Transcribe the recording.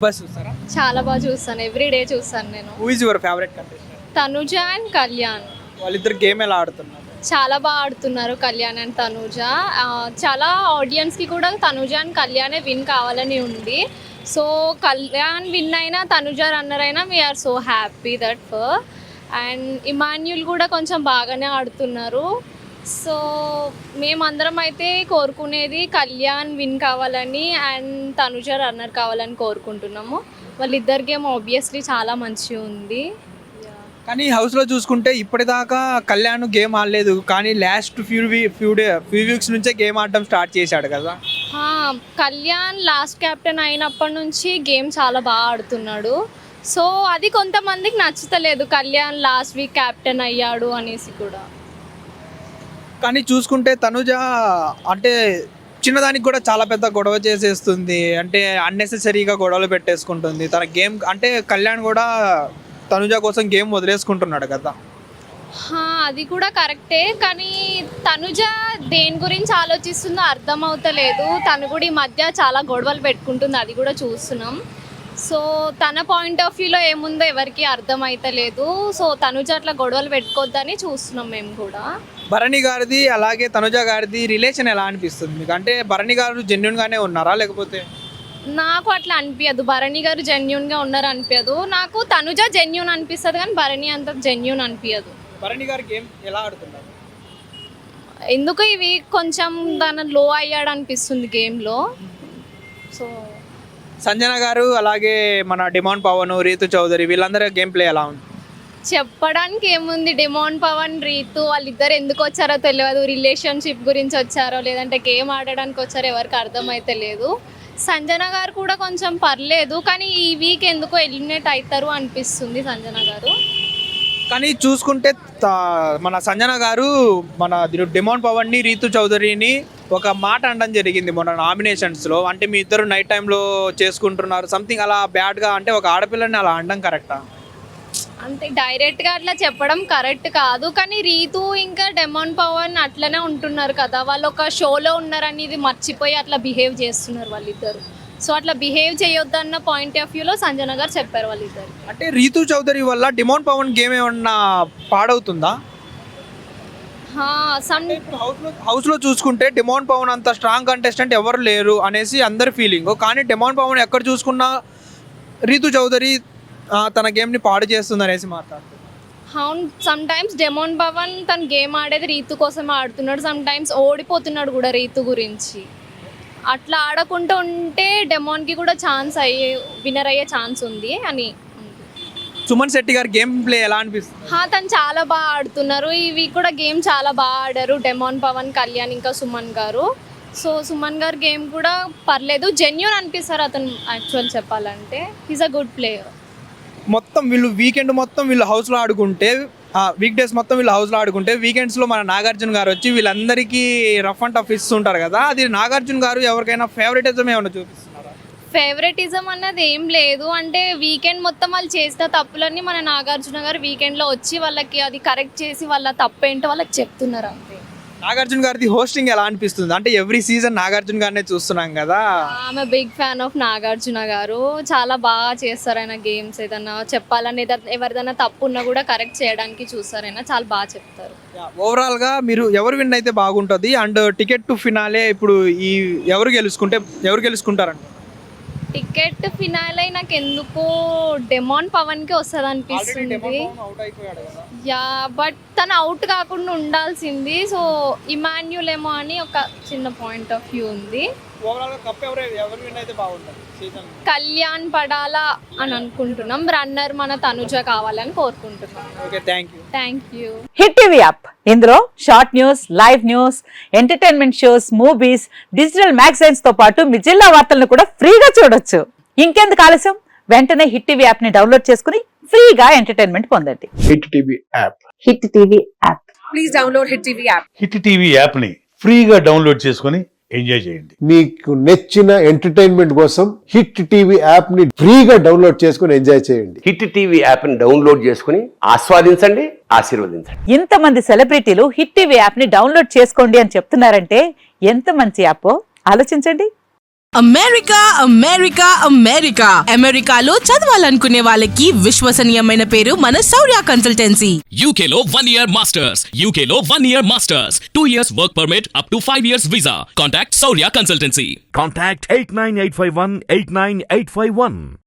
Bus చూస్తారా? చాలా బాగా చూస్తాను, ఎవ్రీడే చూస్తాను నేను. Who is your favourite contestant? Tanuja and Kalyan. వాళ్ళిద్దరు గేమ్ ఎలా ఆడుతున్నారు? చాలా బాగా ఆడుతున్నారు కళ్యాణ్ అండ్ తనుజ. చాలా ఆడియన్స్కి కూడా తనుజ అండ్ కళ్యాణే విన్ కావాలని ఉంది. సో కళ్యాణ్ విన్ అయినా తనుజ రన్నర్ అయినా we are so happy that for. And Emmanuel కూడా కొంచెం బాగానే ఆడుతున్నారు. సో మేమందరం అయితే కోరుకునేది కళ్యాణ్ విన్ కావాలని అండ్ తనుజ రన్నర్ కావాలని కోరుకుంటున్నాము. వాళ్ళిద్దరి గేమ్ ఆబ్వియస్లీ చాలా మంచిగా ఉంది. కానీ హౌస్లో చూసుకుంటే ఇప్పటిదాకా కళ్యాణ్ గేమ్ ఆడలేదు, కానీ లాస్ట్ ఫ్యూ వీక్స్ నుంచే గేమ్ ఆడడం స్టార్ట్ చేశాడు కదా. కళ్యాణ్ లాస్ట్ కెప్టెన్ అయినప్పటి నుంచి గేమ్ చాలా బాగా ఆడుతున్నాడు. సో అది కొంతమందికి నచ్చుతలేదు, కళ్యాణ్ లాస్ట్ వీక్ కెప్టెన్ అయ్యాడు అనేసి కూడా. కానీ చూసుకుంటే తనుజ అంటే చిన్నదానికి కూడా చాలా పెద్ద గొడవ చేసేస్తుంది, అంటే అన్నెసెసరీగా గొడవలు పెట్టేసుకుంటుంది తన గేమ్. అంటే కళ్యాణ్ కూడా తనుజ కోసం గేమ్ వదిలేసుకుంటున్నాడు కదా. అది కూడా కరెక్టే, కానీ తనుజ దేని గురించి ఆలోచిస్తుందో అర్థం అవుతలేదు. తను కూడా ఈ మధ్య చాలా గొడవలు పెట్టుకుంటుంది, అది కూడా చూస్తున్నాం. సో తన పాయింట్ ఆఫ్ వ్యూలో ఏముందో ఎవరికి అర్థం అవుతలేదు. సో తనుజ అట్లా గొడవలు పెట్టుకోవద్దని చూస్తున్నాం మేము కూడా. భరణి గారిది అలాగే తనుజ గారిది రిలేషన్ ఎలా అనిపిస్తుంది మీకు? అంటే భరణి గారు జెన్యున్గానే ఉన్నారా లేకపోతే? నాకు అట్లా అనిపించదు, భరణి గారు జెన్యున్గా ఉన్నారు అనిపించదు. నాకు తనుజ జెన్యున్ అనిపిస్తుంది, కానీ భరణి అంత జెన్యున్ అనిపించదు. భరణి గారు గేమ్ ఎలా ఆడుతున్నారు? ఎందుకు ఇవి కొంచెం దాని లో అయ్యాడు అనిపిస్తుంది గేమ్లో. సో సంజన గారు అలాగే మన డిమాండ్ పవన్, రీతు చౌదరి వీళ్ళందరూ గేమ్ ప్లే ఎలా ఉంది? చెప్పడానికి ఏముంది, డిమాండ్ పవన్ రీతు వాళ్ళిద్దరు ఎందుకు వచ్చారో తెలియదు. రిలేషన్షిప్ గురించి వచ్చారో లేదంటే గేమ్ ఆడడానికి వచ్చారో ఎవరికి అర్థమైతే లేదు. సంజన గారు కూడా కొంచెం పర్లేదు, కానీ ఈ వీక్ ఎందుకో ఎలిమినేట్ అవుతారు అనిపిస్తుంది సంజన గారు. కానీ చూసుకుంటే మన సంజన గారు మన డిమాండ్ పవన్ని, రీతు చౌదరిని ఒక మాట అనడం జరిగింది మొన్న నామినేషన్స్లో. అంటే మీ ఇద్దరు నైట్ టైంలో చేసుకుంటున్నారు సంథింగ్ అలా బ్యాడ్గా. అంటే ఒక ఆడపిల్లని అలా అనడం కరెక్టా? అంటే డైరెక్ట్గా అట్లా చెప్పడం కరెక్ట్ కాదు, కానీ రీతు ఇంకా డిమాండ్ పవన్ అట్లనే ఉంటున్నారు కదా. వాళ్ళు ఒక షోలో ఉన్నారని ఇది మర్చిపోయి అట్లా బిహేవ్ చేస్తున్నారు వాళ్ళిద్దరు. సో అట్లా బిహేవ్ చేయొద్దన్న పాయింట్ ఆఫ్ వ్యూలో సంజన గారు చెప్పారు వాళ్ళిద్దరు. అంటే రీతు చౌదరి వల్ల డిమాండ్ పవన్ గేమ్ ఏమన్నా పాడవుతుందా? హౌస్లో చూసుకుంటే డిమాండ్ పవన్ అంత స్ట్రాంగ్ కంటెస్టెంట్ ఎవరు లేరు అనేసి అందరి ఫీలింగ్. కానీ డిమాండ్ పవన్ ఎక్కడ చూసుకున్నా రీతు చౌదరి తన గేమ్ని పాడు చేస్తుంది అనేసి మాట్లాడుతుంది. అవును, సమ్ టైమ్స్ డిమాండ్ పవన్ తన గేమ్ ఆడేది రీతు కోసం ఆడుతున్నాడు, సమ్ టైమ్స్ ఓడిపోతున్నాడు కూడా రీతు గురించి. అట్లా ఆడకుండా ఉంటే డెమాన్కి కూడా ఛాన్స్ విన్నర్ అయ్యే ఛాన్స్ ఉంది అని. సుమన్ శెట్టి గారు గేమ్ ప్లే ఎలా అనిపిస్తుంది? తను చాలా బాగా ఆడుతున్నారు. ఈ వీక్ కూడా గేమ్ చాలా బాగా ఆడారు డిమాండ్ పవన్, కళ్యాణ్ ఇంకా సుమన్ గారు. సో సుమన్ గారు గేమ్ కూడా పర్లేదు, జెన్యూన్ అనిపిస్తారు అతను. యాక్చువల్ చెప్పాలంటే ఈజ్ అ గుడ్ ప్లేయర్. మొత్తం వీళ్ళు వీకెండ్ మొత్తం వీళ్ళు హౌస్లో ఆడుకుంటే, వీక్ డేస్ మొత్తం వీళ్ళు హౌస్లో ఆడుకుంటే, వీకెండ్స్లో మన నాగార్జున గారు వచ్చి వీళ్ళందరికీ రఫ్ అండ్ టఫ్ ఇస్తుంటారు కదా. అది నాగార్జున గారు ఎవరికైనా ఫేవరెటిజం ఏమైనా చూపిస్తున్నారా? ఫేవరెటిజం అన్నది ఏం లేదు. అంటే వీకెండ్ మొత్తం వాళ్ళు చేసిన తప్పులన్నీ మన నాగార్జున గారు వీకెండ్లో వచ్చి వాళ్ళకి అది కరెక్ట్ చేసి వాళ్ళ తప్పు ఏంటో వాళ్ళకి చెప్తున్నారు అంతే. నాగార్జున గారిది హోస్టింగ్ ఎలా అనిపిస్తుంది? అంటే ఎవ్రీ సీజన్ నాగార్జున గారినే చూస్తున్నాం కదా. ఆమె బిగ్ ఫ్యాన్ ఆఫ్ నాగార్జున గారు. చాలా బాగా చేస్తారు ఆయన గేమ్స్. ఏదన్నా చెప్పాలని ఎవరిదైనా తప్పు ఉన్నా కూడా కరెక్ట్ చేయడానికి చూస్తారు ఆయన, చాలా బాగా చెప్తారు. ఓవరాల్గా మీరు ఎవరు విన్ అయితే బాగుంటుంది? అండ్ టికెట్ టు ఫినాలే ఇప్పుడు ఎవరు గెలుచుకుంటారండి? టికెట్ ఫినాలే నాకు ఎందుకో డిమాండ్ పవన్కి వస్తుంది అనిపిస్తుంది. బట్ తను అవుట్ కాకుండా ఉండాల్సింది. సో ఇమాన్యుల్ ఏమో అని ఒక చిన్న పాయింట్ ఆఫ్ వ్యూ ఉంది. కళ్యాణ్ పడాలా అని అనుకుంటున్నాం. రన్నర్ మన తనుజ కావాలని కోరుకుంటున్నాం. Thank you. Hit TV app, ఇందులో short news, live news, entertainment shows, movies, digital magazines తో పాటు మీ జిల్లా వార్తలను కూడా ఫ్రీగా చూడొచ్చు. ఇంకెందుకు ఆలస్యం, వెంటనే హిట్ టీవీ యాప్ ని డౌన్లోడ్ చేసుకుని ఫ్రీగా ఎంటర్టైన్మెంట్ పొందండి. Hit TV app. Hit TV app. Please download hit TV app. Hit TV app ని ఫ్రీగా డౌన్లోడ్ చేసుకుని ఎంజాయ్ చేయండి. మీకు నచ్చిన ఎంటర్టైన్మెంట్ కోసం హిట్ టీవీ యాప్ ని ఫ్రీగా డౌన్లోడ్ చేసుకుని ఎంజాయ్ చేయండి. హిట్ టీవీ యాప్ ని డౌన్లోడ్ చేసుకుని ఆస్వాదించండి, ఆశీర్వదించండి. ఇంతమంది సెలబ్రిటీలు హిట్ టీవీ యాప్ ని డౌన్లోడ్ చేసుకోండి అని చెప్తున్నారంటే ఎంత మంచి యాప్ ఆలోచించండి. అమెరికా అమెరికా అమెరికా అమెరికాలో చదవాలనుకునే వాళ్ళకి విశ్వసనీయమైన పేరు మన శౌర్య కన్సల్టెన్సీ. UK లో 1 year masters. UK లో 1 year masters. 2 years work permit up to 5 years visa. Contact Saurya Consultancy. Contact 89851 89851.